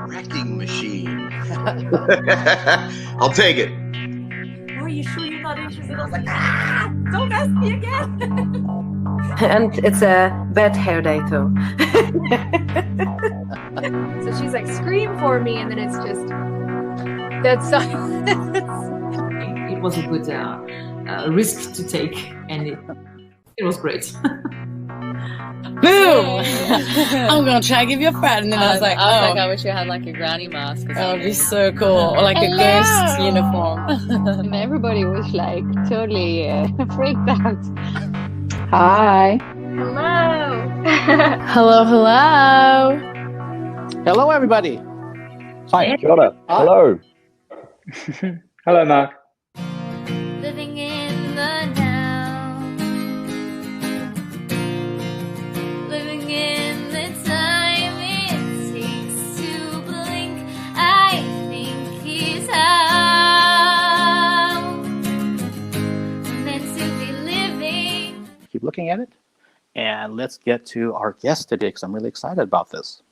Wrecking machine. I'll take it. Are you sure you're not interested? I was like, don't ask me again. And it's a bad hair day too. So she's like, scream for me, and then it's just that's It was a good risk to take, and it was great. Boom! I'm gonna try to give you a friend, and then I was like, I wish you had like a granny mask. That would be so cool, or like a ghost uniform. And everybody was like totally freaked out. Hi. hello. Hello. Hello, everybody. Hi, Kia ora. Hello. Hello, Mark. Living in the now, living in the time it takes to blink. I think he's how meant to be living. Keep looking at it. And let's get to our guest today, because I'm really excited about this.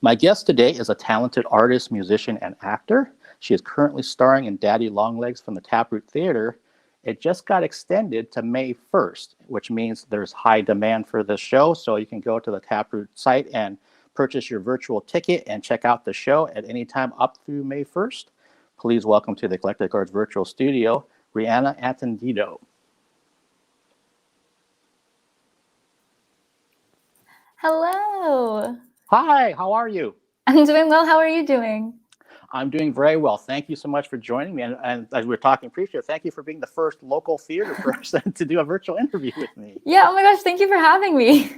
My guest today is a talented artist, musician, and actor. She is currently starring in Daddy Longlegs from the Taproot Theater. It just got extended to May 1st, which means there's high demand for this show. So you can go to the Taproot site and purchase your virtual ticket and check out the show at any time up through May 1st. Please welcome to the Eclectic Arts Virtual Studio, Rheanna Atendido. Hello. Hi, how are you? I'm doing well. How are you doing? I'm doing very well. Thank you so much for joining me. And as we were talking pre-show, thank you for being the first local theater person to do a virtual interview with me. Yeah, oh my gosh, thank you for having me.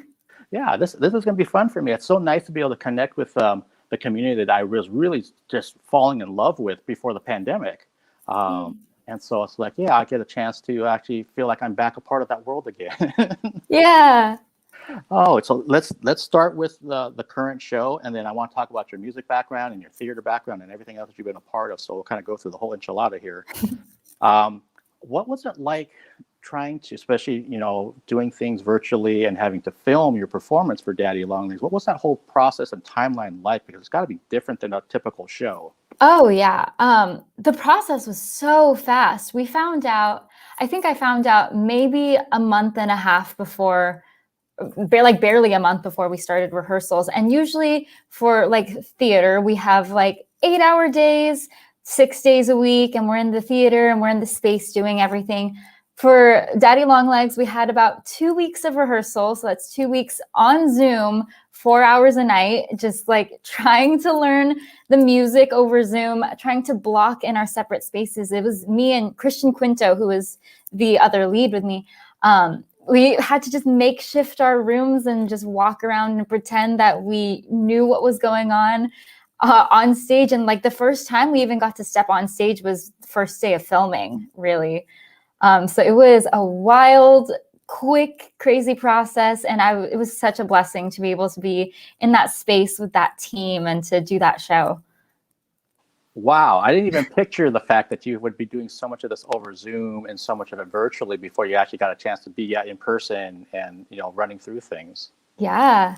Yeah, this is going to be fun for me. It's so nice to be able to connect with the community that I was really just falling in love with before the pandemic. And so it's like, yeah, I get a chance to actually feel like I'm back a part of that world again. Yeah. Oh, so let's start with the current show, and then I want to talk about your music background and your theater background and everything else that you've been a part of. So we'll kind of go through the whole enchilada here. What was it like trying to, especially, doing things virtually and having to film your performance for Daddy Longlegs? What was that whole process and timeline like? Because it's got to be different than a typical show. Oh, yeah. The process was so fast. I found out maybe a month and a half before, barely a month before we started rehearsals. And usually for like theater, we have like 8-hour days, 6 days a week, and we're in the theater and we're in the space doing everything. For Daddy Longlegs, we had about 2 weeks of rehearsal. So that's 2 weeks on Zoom, 4 hours a night, just like trying to learn the music over Zoom, trying to block in our separate spaces. It was me and Christian Quinto, who was the other lead with me. We had to just makeshift our rooms and just walk around and pretend that we knew what was going on stage. And like the first time we even got to step on stage was the first day of filming, really. So it was a wild, quick, crazy process. And it was such a blessing to be able to be in that space with that team and to do that show. Wow, I didn't even picture the fact that you would be doing so much of this over Zoom and so much of it virtually before you actually got a chance to be in person and running through things. Yeah,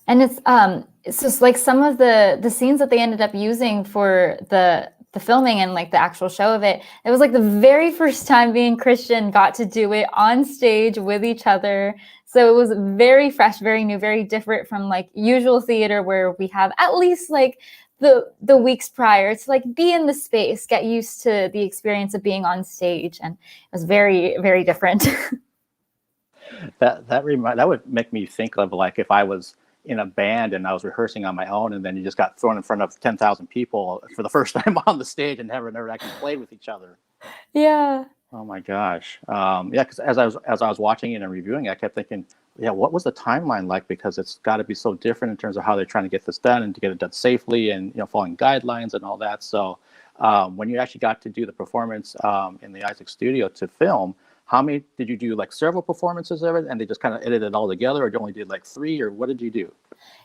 and it's just like some of the scenes that they ended up using for the filming and like the actual show of it. It was like the very first time me and Christian got to do it on stage with each other. So it was very fresh, very new, very different from like usual theater where we have at least like the weeks prior to like be in the space, get used to the experience of being on stage. And it was very, very different. That would make me think of like if I was in a band and I was rehearsing on my own and then you just got thrown in front of 10,000 people for the first time on the stage and never actually played with each other. Yeah. Oh my gosh. Yeah, because as I was watching it and reviewing it, I kept thinking, yeah, what was the timeline like? Because it's got to be so different in terms of how they're trying to get this done and to get it done safely and following guidelines and all that. So when you actually got to do the performance in the Isaac studio to film, how many did you do? Like several performances of it, and they just kind of edited it all together, or you only did like 3, or what did you do?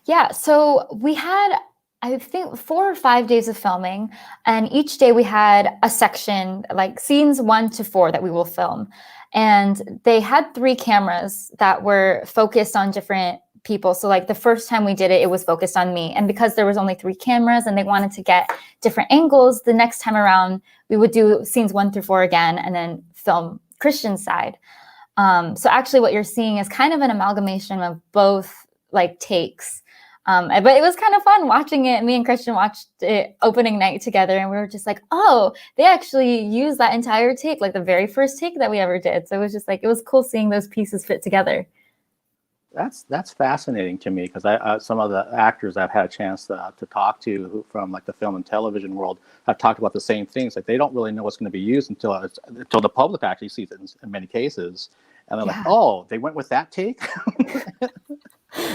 Yeah, so we had, I think 4 or 5 days of filming, and each day we had a section, like scenes 1 to 4 that we will film. And they had 3 cameras that were focused on different people. So like the first time we did it, it was focused on me. And because there was only 3 cameras and they wanted to get different angles, the next time around, we would do scenes 1 through 4 again and then film Christian's side. So actually what you're seeing is kind of an amalgamation of both like takes. But it was kind of fun watching it. Me and Christian watched it opening night together, and we were just like, oh, they actually used that entire take, like the very first take that we ever did. So it was just like, it was cool seeing those pieces fit together. That's fascinating to me, because some of the actors I've had a chance to talk to from like the film and television world have talked about the same things. Like they don't really know what's going to be used until the public actually sees it in many cases, and they're like, oh, they went with that take.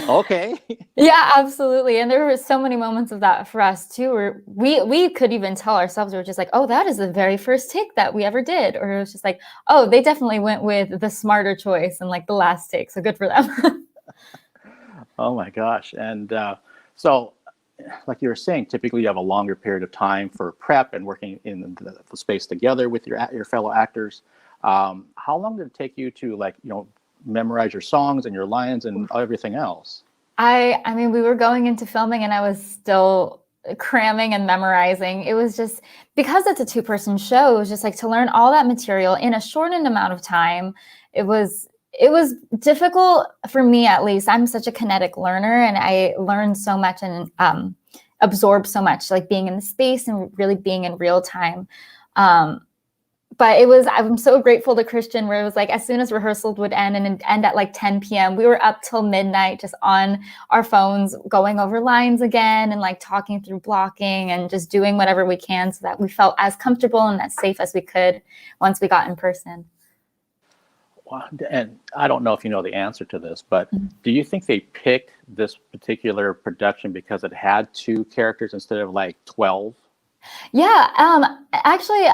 Okay. Yeah, absolutely. And there were so many moments of that for us too, where we could even tell ourselves, we were just like, oh, that is the very first take that we ever did. Or it was just like, oh, they definitely went with the smarter choice and like the last take. So good for them. Oh my gosh. And so like you were saying, typically you have a longer period of time for prep and working in the space together with your fellow actors. How long did it take you to memorize your songs and your lines and everything else? I mean, we were going into filming and I was still cramming and memorizing. It was just because it's a 2-person show, it was just like to learn all that material in a shortened amount of time. It was difficult for me, at least. I'm such a kinetic learner, and I learned so much and absorbed so much, like being in the space and really being in real time. But I'm so grateful to Christian, where it was like, as soon as rehearsals would end and end at like 10 p.m., we were up till midnight, just on our phones, going over lines again and like talking through blocking and just doing whatever we can so that we felt as comfortable and as safe as we could once we got in person. And I don't know if you know the answer to this, but do you think they picked this particular production because it had 2 characters instead of like 12? Yeah, actually,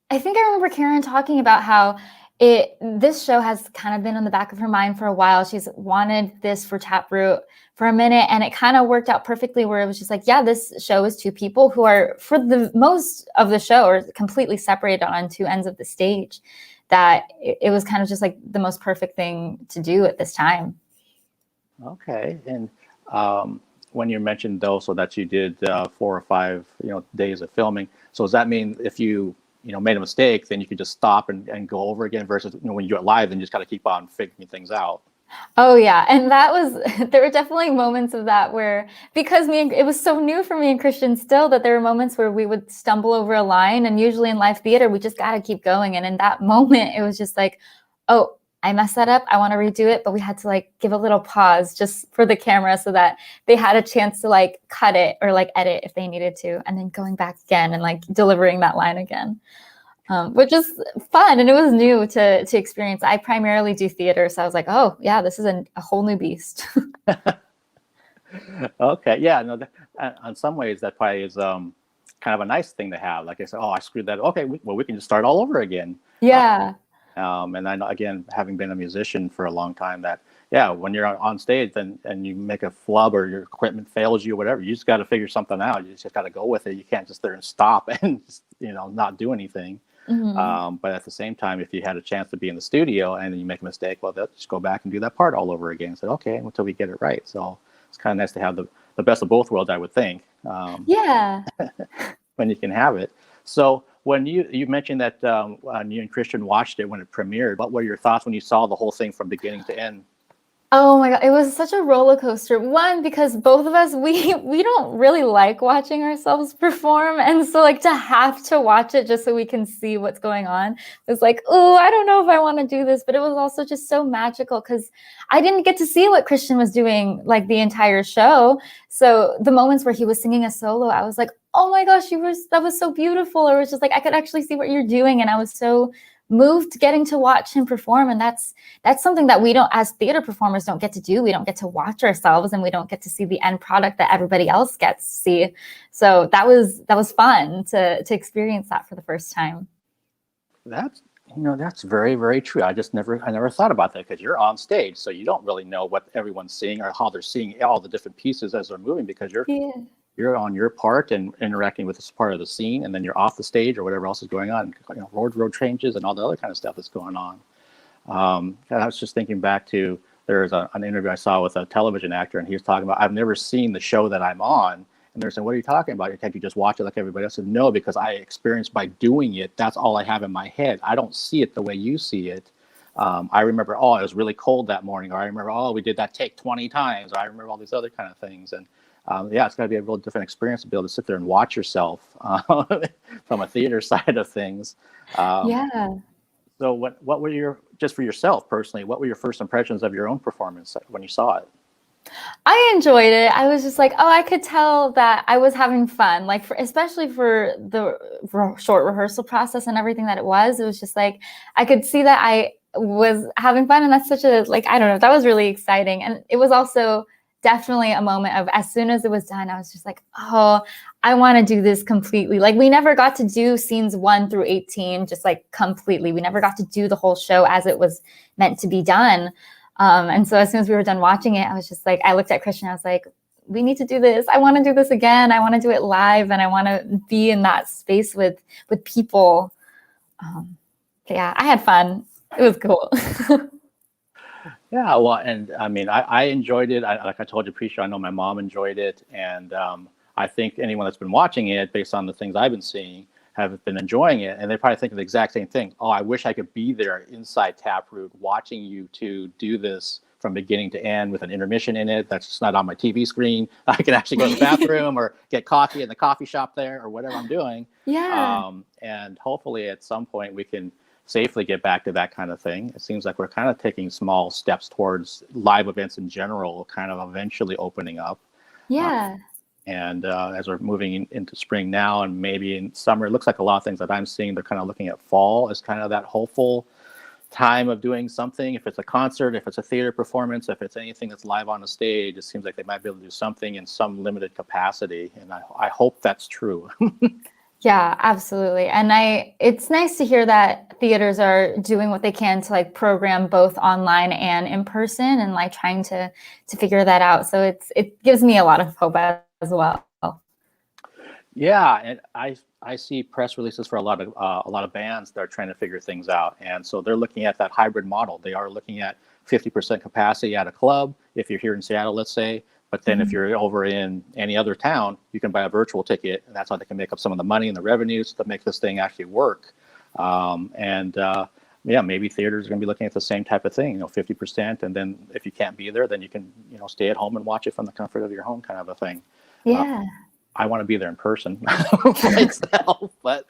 I think I remember Karen talking about how this show has kind of been on the back of her mind for a while. She's wanted this for Taproot for a minute, and it kind of worked out perfectly, where it was just like, yeah, this show is 2 people who are, for the most of the show, are completely separated on 2 ends of the stage. That it was kind of just like the most perfect thing to do at this time. Okay. And when you mentioned though, so that you did 4 or 5, days of filming. So does that mean if you made a mistake, then you could just stop and go over again, versus when you do it live, then you just got to keep on figuring things out? Oh yeah, and there were definitely moments of that where, because it was so new for me and Christian still, that there were moments where we would stumble over a line, and usually in live theater we just got to keep going. And in that moment, it was just like, oh, I messed that up, I want to redo it, but we had to like give a little pause just for the camera so that they had a chance to like cut it or like edit if they needed to, and then going back again and like delivering that line again. Which is fun, and it was new to experience. I primarily do theater, so I was like, oh yeah, this is a whole new beast. Okay, yeah, no, in some ways that probably is kind of a nice thing to have. Like I said, oh, I screwed that. Okay, we can just start all over again. Yeah. And I know, again, having been a musician for a long time, that when you're on stage and you make a flub or your equipment fails you or whatever, you just got to figure something out. You just got to go with it. You can't just there and stop and just, not do anything. Mm-hmm. But at the same time, if you had a chance to be in the studio and then you make a mistake, well, just go back and do that part all over again. And say, okay, until we get it right. So it's kind of nice to have the best of both worlds, I would think. Yeah. When you can have it. So when you mentioned that you and Christian watched it when it premiered, what were your thoughts when you saw the whole thing from beginning to end? Oh my God, it was such a roller coaster. One, because both of us, we don't really like watching ourselves perform. And so like to have to watch it just so we can see what's going on, it's like, oh, I don't know if I want to do this. But it was also just so magical because I didn't get to see what Christian was doing like the entire show. So the moments where he was singing a solo, I was like, oh my gosh, that was so beautiful. Or it was just like, I could actually see what you're doing. And I was so moved getting to watch him perform. And that's something that we don't, as theater performers, don't get to do. We don't get to watch ourselves, and we don't get to see the end product that everybody else gets to see. So that was fun to experience that for the first time. That's very, very true. I never thought about that, because you're on stage, so you don't really know what everyone's seeing or how they're seeing all the different pieces as they're moving, because you're you're on your part and interacting with this part of the scene, and then you're off the stage or whatever else is going on, you know, road changes and all the other kind of stuff that's going on. I was just thinking back to, there's an interview I saw with a television actor, and he was talking about, I've never seen the show that I'm on. And they're saying, what are you talking about? Can't you just watch it like everybody else? I said, no, because I experienced by doing it. That's all I have in my head. I don't see it the way you see it. I remember, oh, it was really cold that morning. Or I remember, oh, we did that take 20 times. Or I remember all these other kind of things. And yeah, it's got to be a real different experience to be able to sit there and watch yourself from a theater side of things. Yeah. So what were your, just for yourself personally, what were your first impressions of your own performance when you saw it? I enjoyed it. I was just like, oh, I could tell that I was having fun, like especially for the short rehearsal process and everything that it was just like, I could see that I was having fun. And that's such a, like, I don't know, that was really exciting. And it was also definitely a moment of, as soon as it was done, I was just like, oh, I want to do this completely. Like, we never got to do scenes 1 through 18, just like completely. We never got to do the whole show as it was meant to be done. And so as soon as we were done watching it, I was just like, I looked at Christian, I was like, we need to do this. I want to do this again. I want to do it live, and I want to be in that space with people. Yeah, I had fun. It was cool. Yeah, well, and I mean, I enjoyed it. Like I told you pre-show, I know my mom enjoyed it. And I think anyone that's been watching it, based on the things I've been seeing, have been enjoying it. And they probably think of the exact same thing. Oh, I wish I could be there inside Taproot watching you two do this from beginning to end with an intermission in it. That's just not on my TV screen. I can actually go to the bathroom or get coffee in the coffee shop there or whatever I'm doing. Yeah. And hopefully at some point we can safely get back to that kind of thing. It seems like we're kind of taking small steps towards live events in general, kind of eventually opening up. Yeah. And as we're moving into spring now and maybe in summer, it looks like a lot of things that I'm seeing, they're kind of looking at fall as kind of that hopeful time of doing something. If it's a concert, if it's a theater performance, if it's anything that's live on the stage, it seems like they might be able to do something in some limited capacity. And I hope that's true. Yeah, absolutely. And it's nice to hear that theaters are doing what they can to like program both online and in person, and like trying to figure that out. So it gives me a lot of hope as well. Yeah, and I see press releases for a lot of bands that are trying to figure things out, and so they're looking at that hybrid model. They are looking at 50% capacity at a club if you're here in Seattle, let's say. But then if you're over in any other town, you can buy a virtual ticket, and that's how they can make up some of the money and the revenues to make this thing actually work. Yeah, maybe theaters are going to be looking at the same type of thing, 50%, and then if you can't be there, then you can, stay at home and watch it from the comfort of your home, kind of a thing. Yeah. I want to be there in person myself, but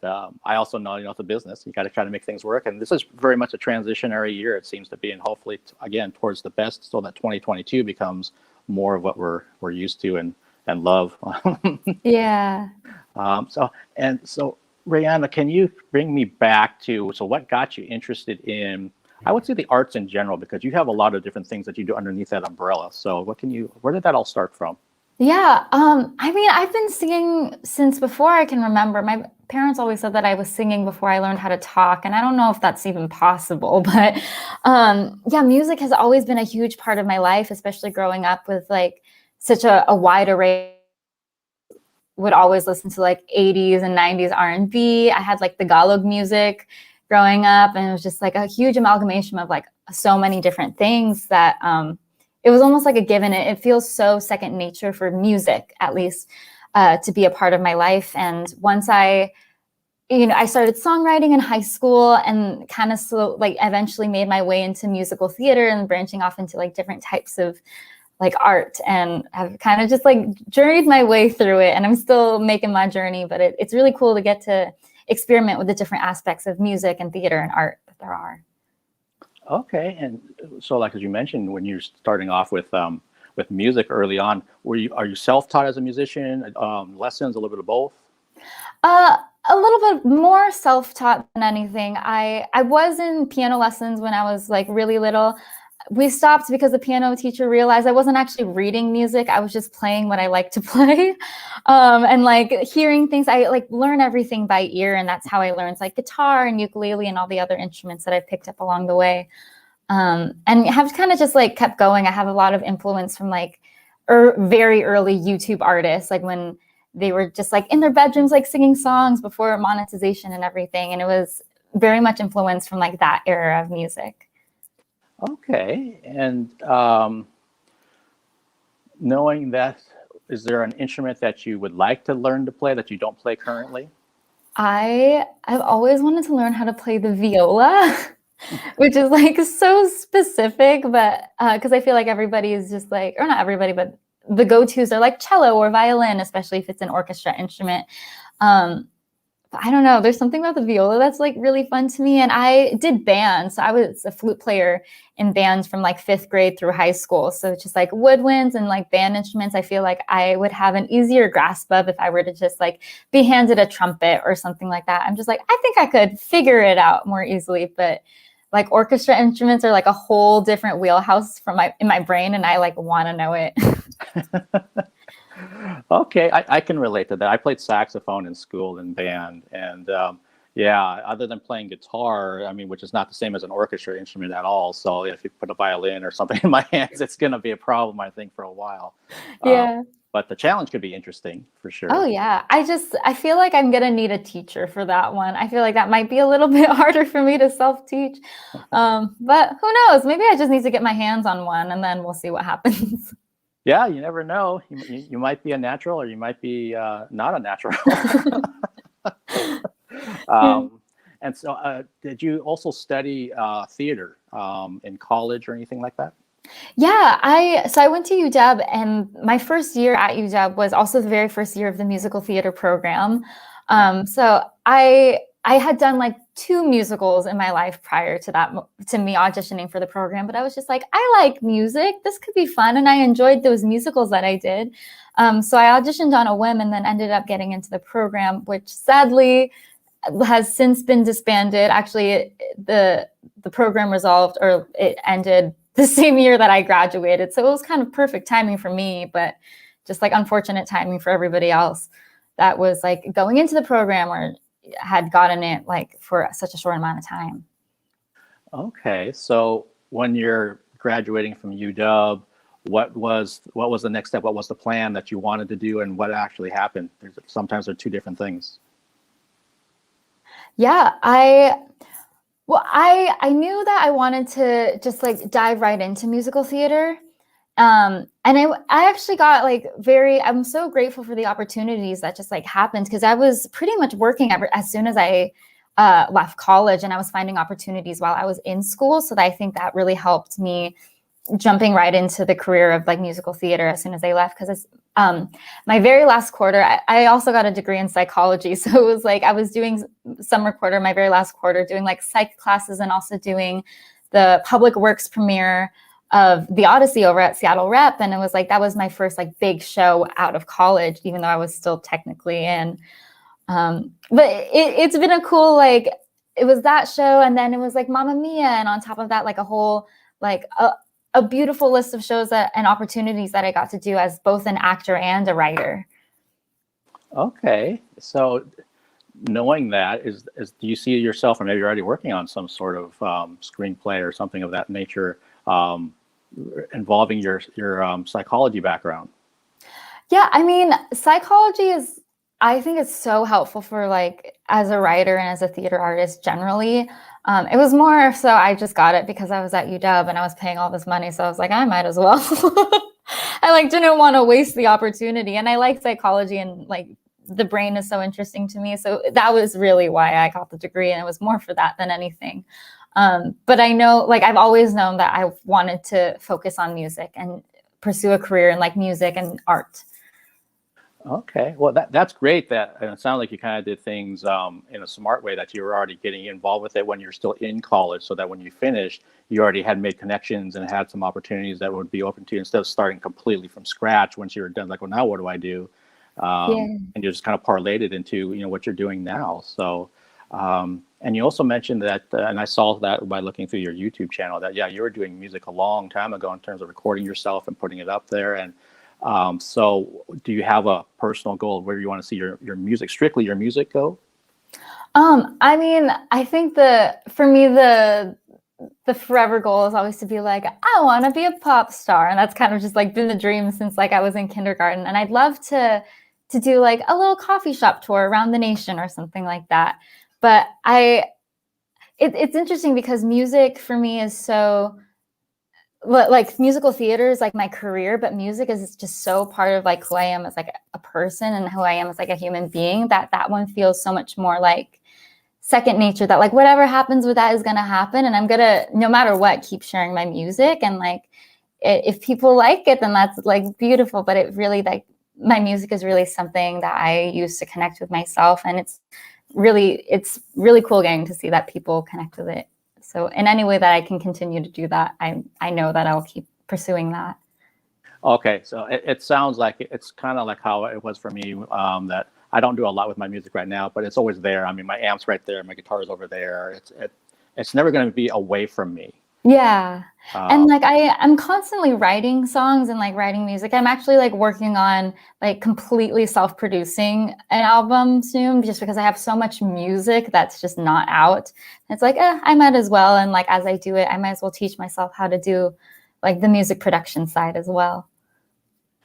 I also know, it's a business. You got to try to make things work, and this is very much a transitionary year, it seems to be, and hopefully, again, towards the best, so that 2022 becomes more of what we're used to and love. Yeah. So Rheanna, can you bring me back to, so what got you interested in, I would say, the arts in general, because you have a lot of different things that you do underneath that umbrella. So where did that all start from? Yeah. I mean, I've been singing since before I can remember. My parents always said that I was singing before I learned how to talk, and I don't know if that's even possible, but yeah, music has always been a huge part of my life, especially growing up with like such a wide array. Would always listen to like 80s and 90s R&B. I had like the Tagalog music growing up, and it was just like a huge amalgamation of like so many different things that it was almost like a given. It feels so second nature for music, at least, to be a part of my life. And once I started songwriting in high school, and kind of eventually made my way into musical theater and branching off into like different types of like art, and I've kind of just like journeyed my way through it, and I'm still making my journey, but it's really cool to get to experiment with the different aspects of music and theater and art that there are. Okay, and so like as you mentioned, when you're starting off with music early on, are you self-taught as a musician? Lessons, a little bit of both? A little bit more self-taught than anything. I was in piano lessons when I was like really little. We stopped because the piano teacher realized I wasn't actually reading music. I was just playing what I like to play. And like hearing things, I like learn everything by ear. And that's how I learned like guitar and ukulele and all the other instruments that I picked up along the way. And have kind of just like kept going. I have a lot of influence from like very early YouTube artists, like when they were just like in their bedrooms, like singing songs before monetization and everything. And it was very much influenced from like that era of music. Okay. And knowing that, is there an instrument that you would like to learn to play that you don't play currently? I've always wanted to learn how to play the viola, which is like so specific, but because I feel like everybody is just like, or not everybody, but the go-tos are like cello or violin, especially if it's an orchestra instrument. But I don't know, there's something about the viola that's like really fun to me. And I did band, so I was a flute player in bands from like 5th grade through high school. So it's just like woodwinds and like band instruments, I feel like I would have an easier grasp of if I were to just like be handed a trumpet or something like that. I'm just like, I think I could figure it out more easily. But like orchestra instruments are like a whole different wheelhouse in my brain, and I like want to know it. Okay, I can relate to that. I played saxophone in school and band, and yeah, other than playing guitar, I mean, which is not the same as an orchestra instrument at all. So if you put a violin or something in my hands, it's going to be a problem, I think, for a while. Yeah. But the challenge could be interesting for sure. Oh yeah, I feel like I'm gonna need a teacher for that one. I feel like that might be a little bit harder for me to self-teach, but who knows? Maybe I just need to get my hands on one, and then we'll see what happens. Yeah, you never know. You might be a natural, or you might be not a natural. And so, did you also study theater in college or anything like that? Yeah, I went to UW, and my first year at UW was also the very first year of the musical theater program. So I had done like 2 musicals in my life prior to that, to me auditioning for the program. But I was just like, I like music. This could be fun, and I enjoyed those musicals that I did. So I auditioned on a whim, and then ended up getting into the program, which sadly has since been disbanded. Actually, the program resolved, or it ended the same year that I graduated. So it was kind of perfect timing for me, but just like unfortunate timing for everybody else that was like going into the program or had gotten it like for such a short amount of time. Okay. So when you're graduating from UW, what was the next step? What was the plan that you wanted to do, and what actually happened? Sometimes they're 2 different things. Yeah, I knew that I wanted to just like dive right into musical theater. And I actually got like I'm so grateful for the opportunities that just like happened, because I was pretty much working as soon as I left college, and I was finding opportunities while I was in school. So I think that really helped me jumping right into the career of like musical theater as soon as I left, because it's my very last quarter. I also got a degree in psychology, so it was like I was doing summer quarter, my very last quarter, doing like psych classes, and also doing the public works premiere of the Odyssey over at Seattle Rep. And it was like that was my first like big show out of college, even though I was still technically in. But it's been a cool, like, it was that show, and then it was like Mamma Mia, and on top of that, like a whole like a beautiful list of shows and opportunities that I got to do as both an actor and a writer. Okay, so knowing that, is do you see yourself, or maybe you're already working on some sort of screenplay or something of that nature, involving your psychology background? Yeah, I mean, psychology is, I think it's so helpful for like as a writer and as a theater artist generally. It was more so I just got it because I was at UW and I was paying all this money, so I was like, I might as well. I like didn't want to waste the opportunity, and I like psychology, and like the brain is so interesting to me. So that was really why I got the degree, and it was more for that than anything. But I know, like, I've always known that I wanted to focus on music and pursue a career in like music and art. Okay, well, that's great. That, and it sounds like you kind of did things in a smart way, that you were already getting involved with it when you're still in college, so that when you finished, you already had made connections and had some opportunities that would be open to you, instead of starting completely from scratch once you were done. Like, well, now what do I do? And you just kind of parlayed it into, you know, what you're doing now. So, and you also mentioned that, and I saw that by looking through your YouTube channel, that yeah, you were doing music a long time ago in terms of recording yourself and putting it up there. And so do you have a personal goal of where you want to see your music, strictly your music, go? I mean, I think for me, the the forever goal is always to be like, I want to be a pop star. And that's kind of just like been the dream since like I was in kindergarten. And I'd love to do like a little coffee shop tour around the nation or something like that. But it's interesting because music for me is so, like musical theater is like my career, but music is just so part of like who I am as like a person and who I am as like a human being, that one feels so much more like second nature, that like whatever happens with that is going to happen. And I'm going to, no matter what, keep sharing my music. And like, if people like it, then that's like beautiful. But it really, like, my music is really something that I use to connect with myself. And it's really cool getting to see that people connect with it. So in any way that I can continue to do that, I know that I'll keep pursuing that. Okay, so it sounds like it's kind of like how it was for me, that I don't do a lot with my music right now, but it's always there. I mean, my amp's right there, my guitar's over there. It's never going to be away from me. Yeah. And like I'm constantly writing songs and like writing music. I'm actually like working on like completely self-producing an album soon, just because I have so much music that's just not out. It's like, I might as well. And like as I do it, I might as well teach myself how to do like the music production side as well.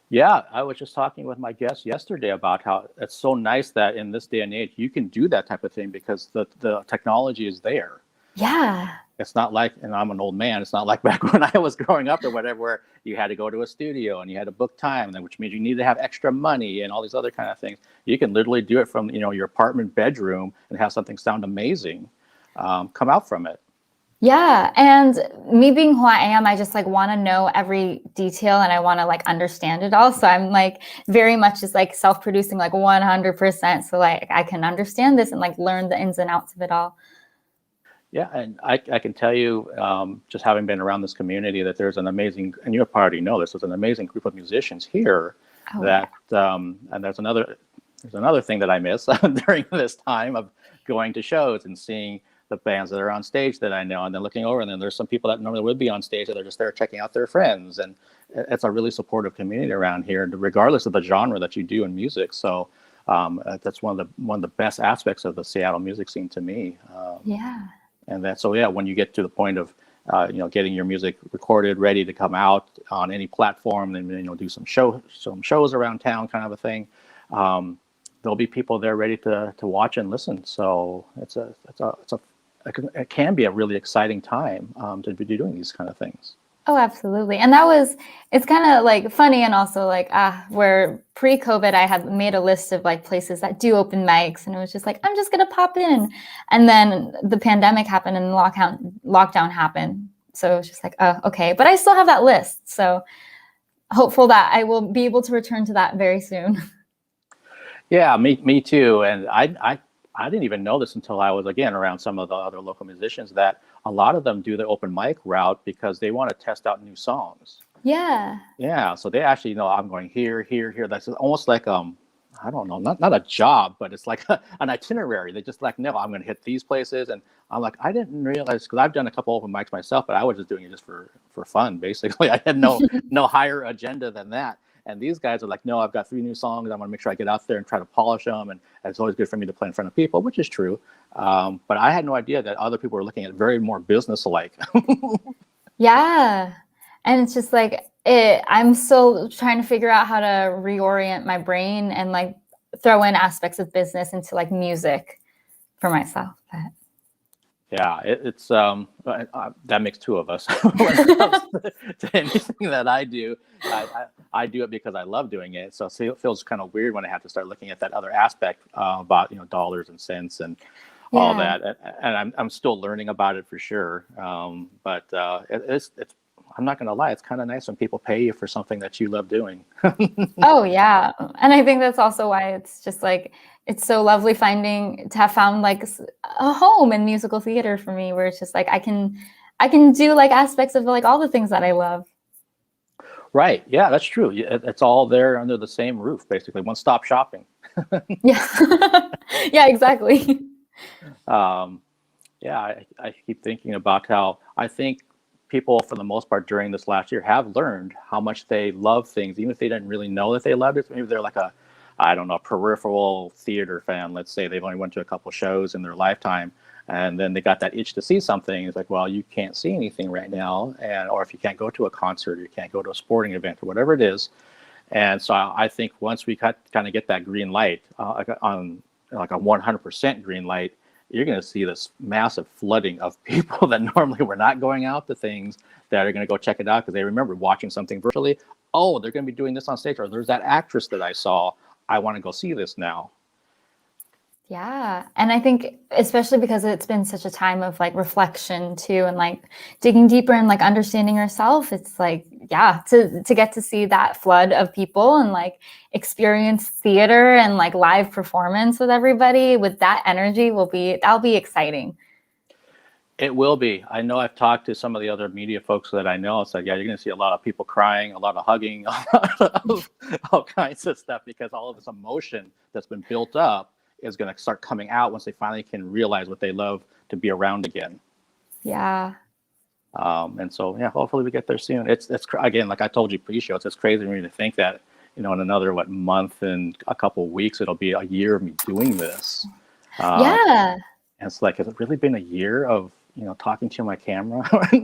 Yeah, I was just talking with my guest yesterday about how it's so nice that in this day and age you can do that type of thing because the technology is there. Yeah. It's not like, and I'm an old man, it's not like back when I was growing up or whatever, where you had to go to a studio and you had to book time, which means you need to have extra money and all these other kind of things. You can literally do it from, your apartment bedroom and have something sound amazing come out from it. Yeah. And me being who I am, I just like want to know every detail and I want to like understand it all. So I'm like very much just like self-producing like 100%. So like I can understand this and like learn the ins and outs of it all. Yeah, and I can tell you, just having been around this community, that there's an amazing, and you already know this, there's an amazing group of musicians here. And there's another thing that I miss during this time of going to shows and seeing the bands that are on stage that I know, and then looking over, and then there's some people that normally would be on stage that are just there checking out their friends, and it's a really supportive community around here, regardless of the genre that you do in music. So that's one of the best aspects of the Seattle music scene to me. Yeah. And when you get to the point of getting your music recorded, ready to come out on any platform, then do some shows around town, kind of a thing. There'll be people there ready to watch and listen. So it can be a really exciting time to be doing these kind of things. Oh, absolutely. And it's kind of like funny, and also like where pre-COVID I had made a list of like places that do open mics, and it was just like, I'm just gonna pop in. And then the pandemic happened and lockdown happened. So it was just like, oh, okay. But I still have that list. So hopeful that I will be able to return to that very soon. Yeah, me too. And I didn't even know this until I was, again, around some of the other local musicians, that a lot of them do the open mic route because they want to test out new songs. Yeah. Yeah. So they actually know, I'm going here. That's almost like, I don't know, not a job, but it's like an itinerary. They just like, no, I'm going to hit these places. And I'm like, I didn't realize, because I've done a couple open mics myself, but I was just doing it just for fun, basically. I had no higher agenda than that. And these guys are like, no, I've got 3 new songs. I want to make sure I get out there and try to polish them. And it's always good for me to play in front of people, which is true. But I had no idea that other people were looking at very more business-like. Yeah. And it's just like, I'm still trying to figure out how to reorient my brain and like throw in aspects of business into like music for myself. Yeah, it's that makes 2 of us when it comes to anything that I do. I do it because I love doing it. So it feels kind of weird when I have to start looking at that other aspect about dollars and cents and all that. And I'm still learning about it for sure. But it's I'm not going to lie, it's kind of nice when people pay you for something that you love doing. Oh yeah, and I think that's also why it's just like, it's so lovely to have found like a home in musical theater for me, where it's just like I can do like aspects of like all the things that I love. Right. Yeah, that's true. It's all there under the same roof, basically. One-stop shopping. Yeah. Yeah, exactly. Yeah, I keep thinking about how I think people, for the most part, during this last year have learned how much they love things, even if they didn't really know that they loved it. Maybe they're like a peripheral theater fan. Let's say they've only went to a couple shows in their lifetime, And then they got that itch to see something. It's like, well, you can't see anything right now, or if you can't go to a concert, or you can't go to a sporting event, or whatever it is. And so I think once we kind of get that green light, on like a 100% green light, you're going to see this massive flooding of people that normally were not going out to things, that are going to go check it out because they remember watching something virtually. Oh, they're going to be doing this on stage, or there's that actress that I saw. I want to go see this now. Yeah. And I think especially because it's been such a time of like reflection too, and like digging deeper and like understanding yourself, it's like, yeah, to get to see that flood of people and like experience theater and like live performance with everybody with that energy that'll be exciting. It will be. I know I've talked to some of the other media folks that I know. It's like, yeah, you're going to see a lot of people crying, a lot of hugging, a lot of all kinds of stuff, because all of this emotion that's been built up is going to start coming out once they finally can realize what they love to be around again. Yeah. And so, yeah, hopefully we get there soon. It's again, like I told you pre-show, it's crazy for me to think that, in another month and a couple of weeks, it'll be a year of me doing this. Yeah. And it's like, has it really been a year of, talking to my camera? and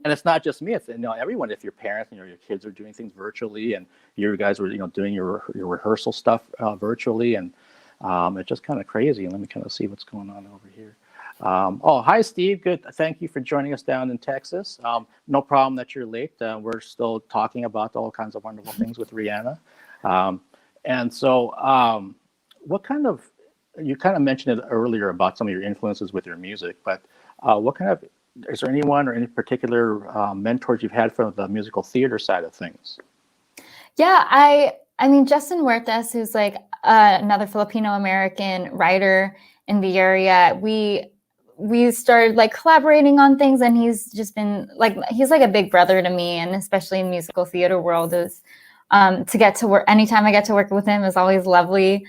it's not just me, it's everyone. If your parents and your kids are doing things virtually, and you guys were doing your rehearsal stuff virtually, and it's just kind of crazy. Let me kind of see what's going on over here. Oh, hi Steve, good, thank you for joining us down in Texas. No problem that you're late. We're still talking about all kinds of wonderful things with Rheanna. And so what kind of, you kind of mentioned it earlier about some of your influences with your music, but is there anyone or any particular mentors you've had from the musical theater side of things? Yeah, I mean, Justin Huertas, who's like another Filipino-American writer in the area, we started like collaborating on things, and he's just been like, he's like a big brother to me, and especially in musical theater world is to get to work, anytime I get to work with him is always lovely.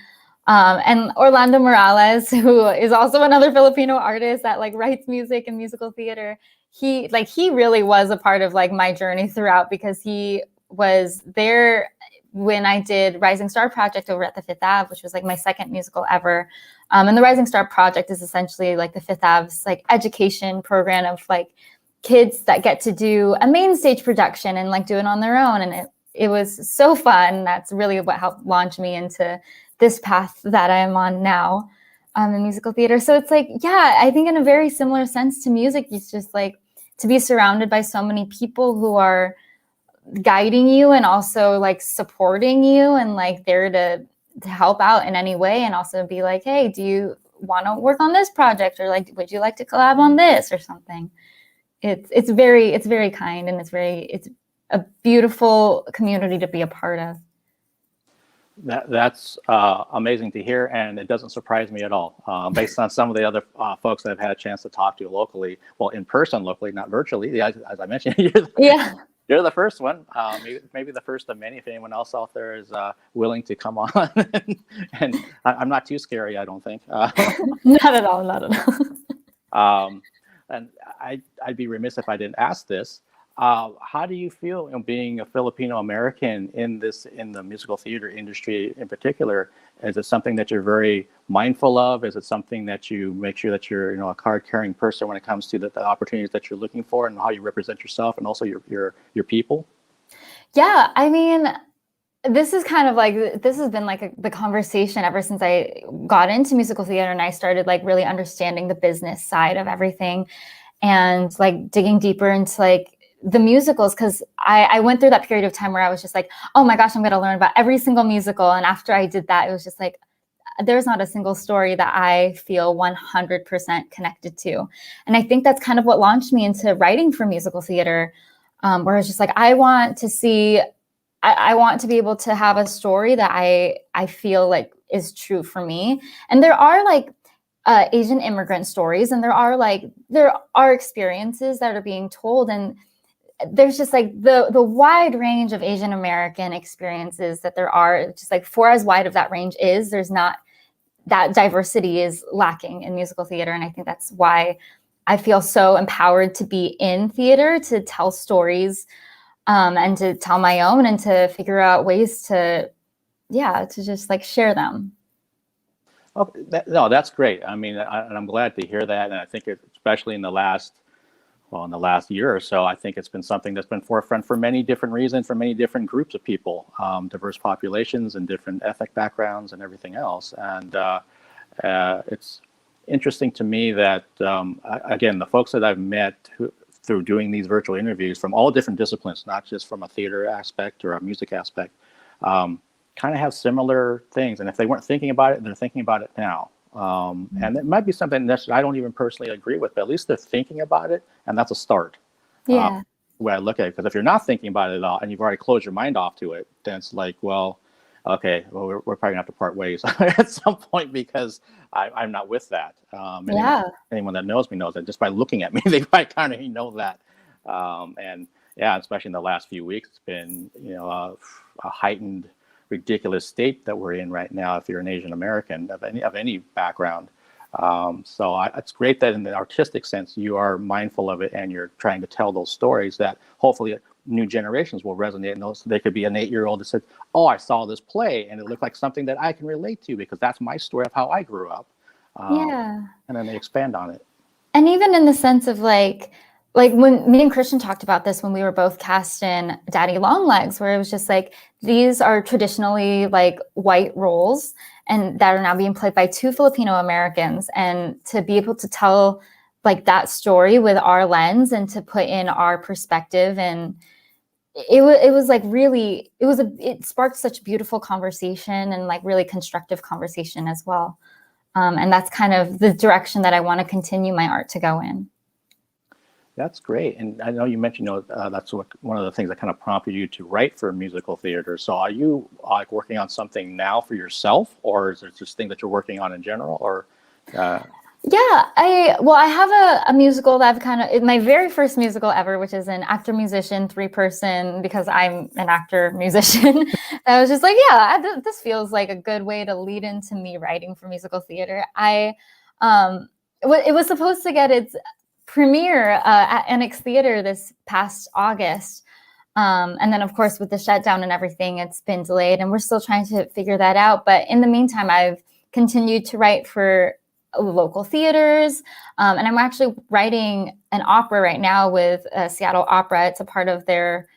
And Orlando Morales, who is also another Filipino artist that like writes music and musical theater. He really was a part of like my journey throughout, because he was there when I did Rising Star Project over at the Fifth Ave, which was like my second musical ever. And the Rising Star Project is essentially like the Fifth Ave's like education program of like kids that get to do a main stage production and like do it on their own. And it was so fun. That's really what helped launch me into this path that I am on now in musical theater. So it's like, yeah, I think in a very similar sense to music, it's just like to be surrounded by so many people who are guiding you and also like supporting you and like there to help out in any way, and also be like, hey, do you want to work on this project, or like, would you like to collab on this or something? It's very kind, and it's a beautiful community to be a part of. That's amazing to hear, and it doesn't surprise me at all, based on some of the other folks that I've had a chance to talk to locally, well, in person locally, not virtually. As I mentioned, you're the first one, maybe the first of many. If anyone else out there is willing to come on, and I'm not too scary, I don't think. Not at all, not at all. And I'd be remiss if I didn't ask this. How do you feel being a Filipino American in the musical theater industry in particular? Is it something that you're very mindful of? Is it something that you make sure that you're a card-carrying person when it comes to the opportunities that you're looking for, and how you represent yourself and also your people? Yeah, I mean, this is kind of like, this has been like the conversation ever since I got into musical theater and I started like really understanding the business side of everything, and like digging deeper into like the musicals, because I went through that period of time where I was just like, oh my gosh, I'm going to learn about every single musical. And after I did that, it was just like, there's not a single story that I feel 100% connected to. And I think that's kind of what launched me into writing for musical theater, where it's just like, I want to be able to have a story that I feel like is true for me. And there are like Asian immigrant stories, and there are experiences that are being told, and there's just like the wide range of Asian American experiences that there are, just like for as wide of that range is, there's not, that diversity is lacking in musical theater. And I think that's why I feel so empowered to be in theater, to tell stories and to tell my own, and to figure out ways to just like share them. Oh, no, that's great. I mean, and I'm glad to hear that. And I think especially in the last year or so, I think it's been something that's been forefront for many different reasons, for many different groups of people, diverse populations and different ethnic backgrounds and everything else. And it's interesting to me that, again, the folks that I've met through doing these virtual interviews from all different disciplines, not just from a theater aspect or a music aspect, kind of have similar things. And if they weren't thinking about it, they're thinking about it now. And it might be something that I don't even personally agree with, but at least they're thinking about it, and that's a start. Yeah. The way I look at it, because if you're not thinking about it at all, and you've already closed your mind off to it, then it's like, well, okay, well, we're probably gonna have to part ways at some point, because I'm not with that. Anyone that knows me knows that just by looking at me, they probably kind of know that. And yeah, especially in the last few weeks, it's been a heightened, ridiculous state that we're in right now if you're an Asian American of any background. So it's great that in the artistic sense you are mindful of it and you're trying to tell those stories that hopefully new generations will resonate. And those, they could be an 8-year-old that said, oh, I saw this play and it looked like something that I can relate to because that's my story of how I grew up. And then they expand on it. And even in the sense of like when me and Christian talked about this when we were both cast in Daddy Longlegs, where it was just like, these are traditionally like white roles and that are now being played by 2 Filipino Americans. And to be able to tell like that story with our lens and to put in our perspective, and it was like really, it sparked such beautiful conversation and like really constructive conversation as well. And that's kind of the direction that I want to continue my art to go in. That's great. And I know you mentioned, that's one of the things that kind of prompted you to write for musical theater. So are you like working on something now for yourself, or is it just thing that you're working on in general, or? Yeah, I have a musical that I've kind of, my very first musical ever, which is an actor musician 3-person, because I'm an actor musician. I was just like, this feels like a good way to lead into me writing for musical theater. It was supposed to get its premiere at NX Theater this past August. And then of course with the shutdown and everything, it's been delayed and we're still trying to figure that out. But in the meantime, I've continued to write for local theaters. And I'm actually writing an opera right now with Seattle Opera. It's a part of their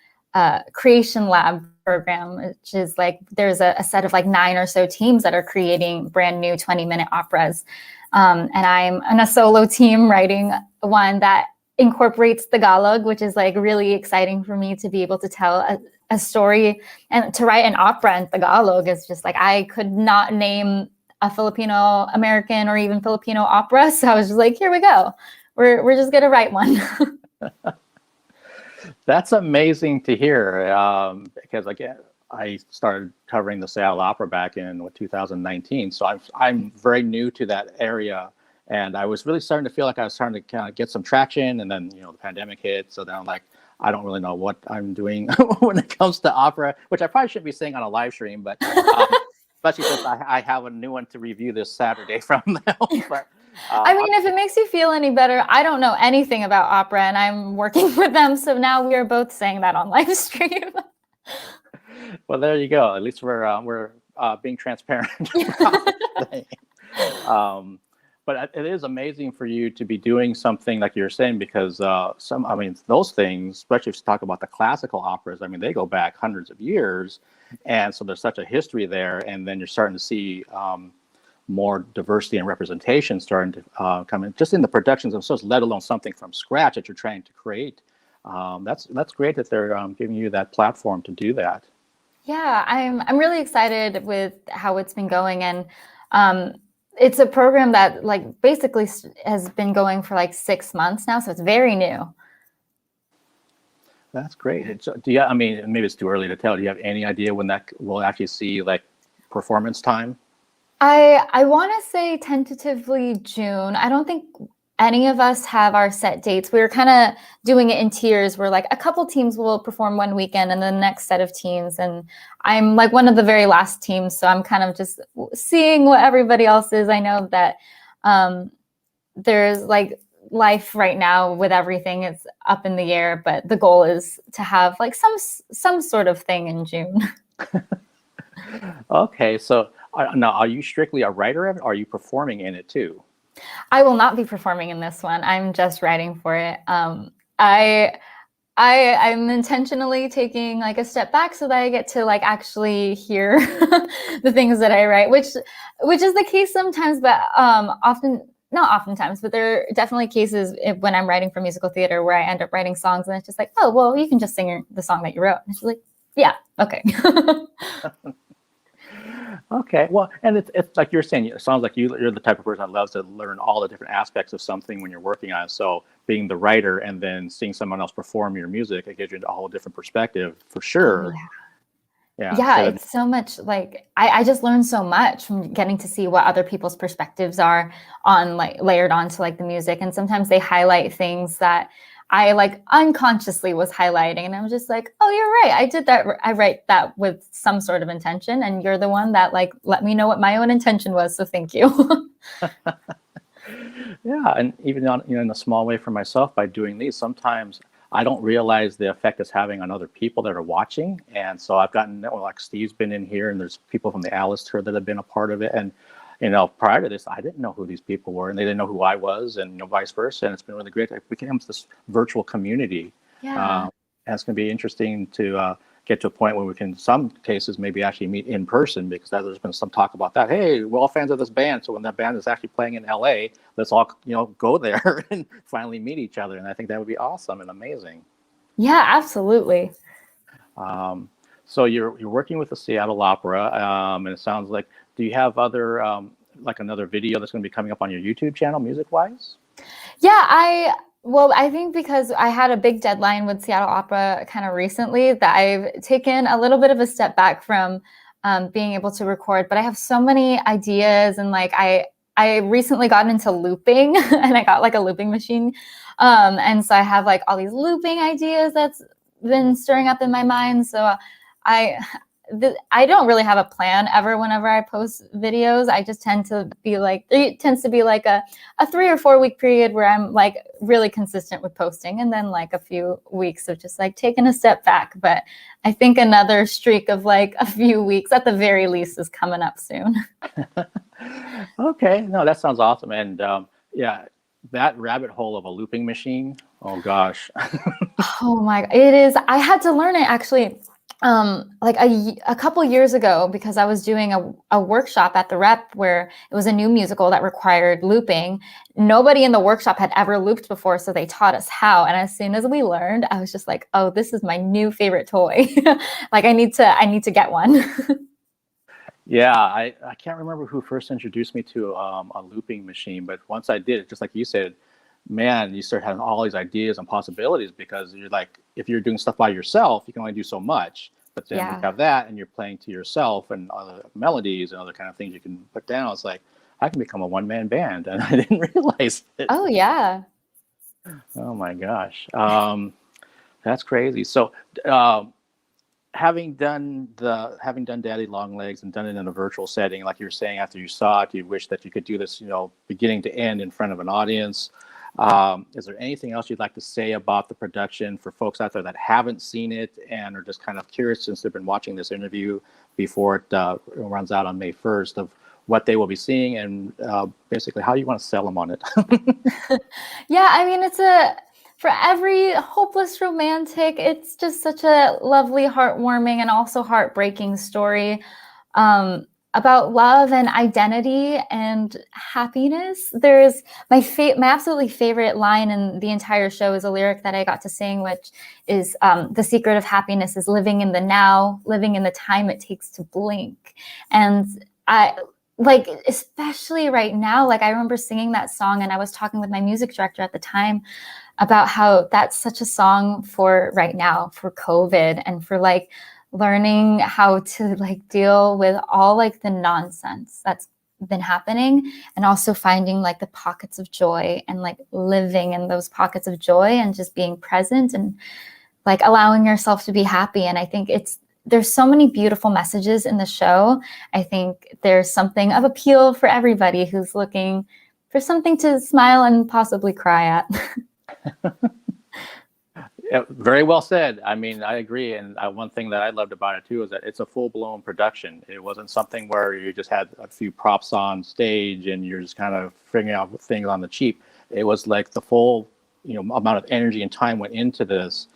Creation Lab program, which is like, there's a set of like 9 or so teams that are creating brand new 20-minute operas. And I'm on a solo team writing one that incorporates Tagalog, which is like really exciting for me to be able to tell a story, and to write an opera in Tagalog is just like, I could not name a Filipino American or even Filipino opera. So I was just like, here we go. We're just gonna write one. That's amazing to hear, because again, I started covering the Seattle Opera back in 2019. So I'm very new to that area, and I was really starting to feel like I was starting to kind of get some traction. And then the pandemic hit, so then I'm like, I don't really know what I'm doing when it comes to opera, which I probably shouldn't be saying on a live stream, but especially since I have a new one to review this Saturday from them. But, I mean, if it makes you feel any better, I don't know anything about opera, and I'm working with them, so now we are both saying that on live stream. Well, there you go. At least we're being transparent. But it is amazing for you to be doing something like you're saying, because those things, especially if you talk about the classical operas, I mean, they go back hundreds of years, and so there's such a history there. And then you're starting to see more diversity and representation starting to come in, just in the productions themselves, let alone something from scratch that you're trying to create. That's great that they're giving you that platform to do that. Yeah, I'm really excited with how it's been going, and it's a program that like basically has been going for like 6 months now, so it's very new. That's great. So maybe it's too early to tell. Do you have any idea when that we'll actually see like performance time? I want to say tentatively June. I don't think any of us have our set dates. We were kind of doing it in tiers where like a couple teams will perform one weekend and then the next set of teams. And I'm like one of the very last teams. So I'm kind of just seeing what everybody else is. I know that there's like life right now with everything. It's up in the air, but the goal is to have like some sort of thing in June. Okay. So Now, are you strictly a writer of it, or are you performing in it too? I will not be performing in this one. I'm just writing for it. I'm intentionally taking like a step back so that I get to like actually hear the things that I write, which is the case sometimes, but not oftentimes, but there are definitely cases when I'm writing for musical theater where I end up writing songs and it's just like, oh, well, you can just sing the song that you wrote. And it's like, yeah, okay. Okay, well, and it's like you're saying, it sounds like you're the type of person that loves to learn all the different aspects of something when you're working on it. So being the writer and then seeing someone else perform your music, it gives you a whole different perspective for sure. Yeah, it's so much like I just learned so much from getting to see what other people's perspectives are on like layered onto like the music. And sometimes they highlight things that I like unconsciously was highlighting. And I was just like, oh, you're right. I did that. I write that with some sort of intention. And you're the one that like let me know what my own intention was. So thank you. Yeah, and even on, in a small way for myself by doing these, sometimes I don't realize the effect it's having on other people that are watching. And so I've gotten, like Steve's been in here, and there's people from the Alice tour that have been a part of it. And prior to this, I didn't know who these people were, and they didn't know who I was, and vice versa. And it's been really great. It became this virtual community. Yeah. And it's going to be interesting to get to a point where we can, in some cases, maybe actually meet in person, because there's been some talk about that. Hey, we're all fans of this band, so when that band is actually playing in LA, let's all go there and finally meet each other. And I think that would be awesome and amazing. Yeah, absolutely. So you're working with the Seattle Opera, and it sounds like, do you have other like another video that's going to be coming up on your YouTube channel, music-wise? Yeah, I think because I had a big deadline with Seattle Opera kind of recently that I've taken a little bit of a step back from being able to record, but I have so many ideas, and like I recently got into looping and I got like a looping machine. And so I have like all these looping ideas that's been stirring up in my mind. So I don't really have a plan ever whenever I post videos. I just tend to be like, it tends to be like a 3 or 4 week period where I'm like really consistent with posting, and then like a few weeks of just like taking a step back. But I think another streak of like a few weeks at the very least is coming up soon. Okay, no, that sounds awesome. And yeah, that rabbit hole of a looping machine, oh gosh. Oh my, it is. I had to learn it actually like a couple years ago, because I was doing a workshop at the Rep where it was a new musical that required looping. Nobody in the workshop had ever looped before, so they taught us how. And as soon as we learned, I was just like, oh, this is my new favorite toy. Like I need to get one. Yeah, I can't remember who first introduced me to a looping machine, but once I did, just like you said, man, you start having all these ideas and possibilities, because you're like, if you're doing stuff by yourself, you can only do so much. But then you have that, and you're playing to yourself, and other melodies and other kind of things you can put down. It's like, I can become a one-man band, and I didn't realize it. Oh yeah. Oh my gosh, that's crazy. So, having done Daddy Longlegs and done it in a virtual setting, like you were saying, after you saw it, you wish that you could do this, beginning to end in front of an audience. Is there anything else you'd like to say about the production for folks out there that haven't seen it and are just kind of curious, since they've been watching this interview before it runs out on May 1st, of what they will be seeing, and basically how you want to sell them on it? Yeah, I mean, for every hopeless romantic, it's just such a lovely, heartwarming, and also heartbreaking story about love and identity and happiness. There's my absolutely favorite line in the entire show is a lyric that I got to sing, which is the secret of happiness is living in the now, living in the time it takes to blink. And I like, especially right now, like I remember singing that song, and I was talking with my music director at the time about how that's such a song for right now, for COVID, and for like learning how to like deal with all like the nonsense that's been happening, and also finding like the pockets of joy, and like living in those pockets of joy, and just being present, and like allowing yourself to be happy. And I think there's so many beautiful messages in the show. I think there's something of appeal for everybody who's looking for something to smile and possibly cry at. Yeah, very well said. I mean, I agree. And one thing that I loved about it too is that it's a full-blown production. It wasn't something where you just had a few props on stage and you're just kind of figuring out things on the cheap. It was like the full, amount of energy and time went into this.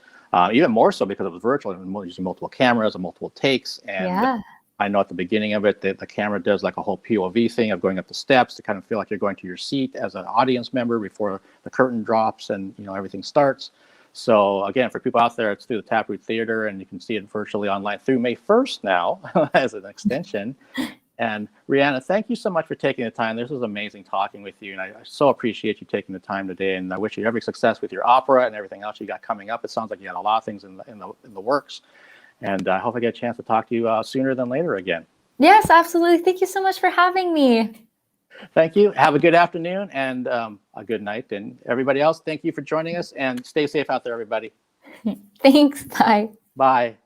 Even more so because it was virtual and using multiple cameras and multiple takes. And I know at the beginning of it that the camera does like a whole POV thing of going up the steps to kind of feel like you're going to your seat as an audience member before the curtain drops and everything starts. So again, for people out there, it's through the Taproot Theater, and you can see it virtually online through May 1st now as an extension. And Rheanna, thank you so much for taking the time. This was amazing talking with you, and I so appreciate you taking the time today. And I wish you every success with your opera and everything else you got coming up. It sounds like you had a lot of things in the works, and I hope I get a chance to talk to you sooner than later again. Yes, absolutely. Thank you so much for having me. Thank you. Have a good afternoon and a good night. And everybody else, thank you for joining us, and stay safe out there, everybody. Thanks. Bye. Bye.